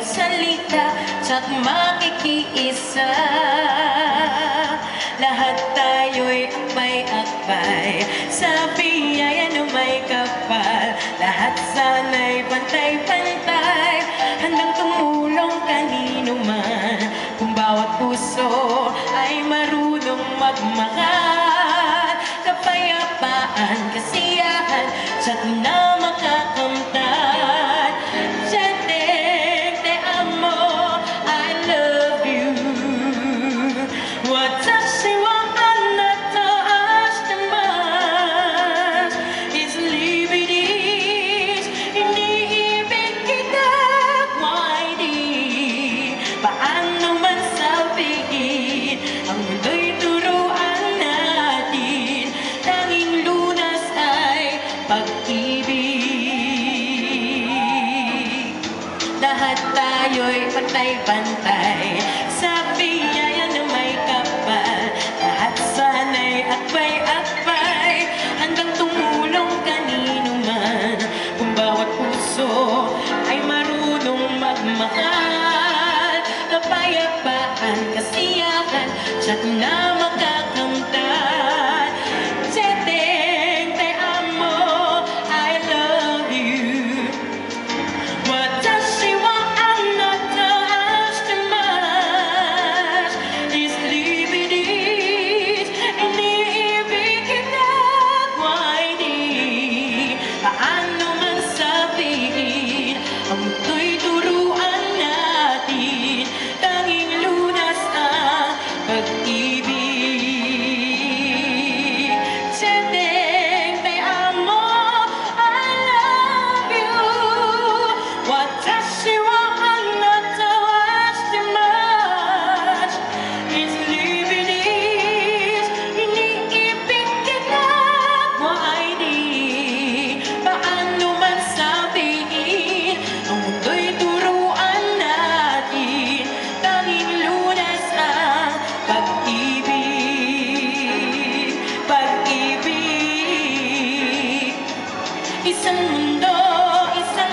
magsalita tsak makikiisa. Lahat tayo'y akbay-akbay sa biyaya na may kapal. Lahat sana'y pantay-pantay, handang tumulong kanino man. Kung bawat puso ay marunong magmahal, kapayapaan, kasiyahan, tsak na makakamtan. Jenteng, te amo, I love you. Watashi wa anata ashitemasu. Iniibig kita, why di? Paano man sabihin, ang mundo'y turuan natin. Tanging lunas ay pag-ibig. Lahat tayo'y pantay-pantay sa biyaya na may kapal. Lahat sana'y akbay-akbay, handang tumulong kanino man. Kung bawat puso ay marunong magmahal, kapayapaan, kasiyahan, tsak na makakamtan. Jenteng, te amo, I love you. Watashi wa anata ashitemasu. Iniibig kita, why di? Paano man sabihin, ang mundo'y turuan natin. Tanging lunas ang pag-ibig. Jenteng, te amo, I love you. Watashi wa anata ashitemasu. Iniibig kita, why di? Paano man sabihin, ang mundo'y turuan natin. Tanging lunas ang pag-ibig. Pag-ibig, isang mundo, isang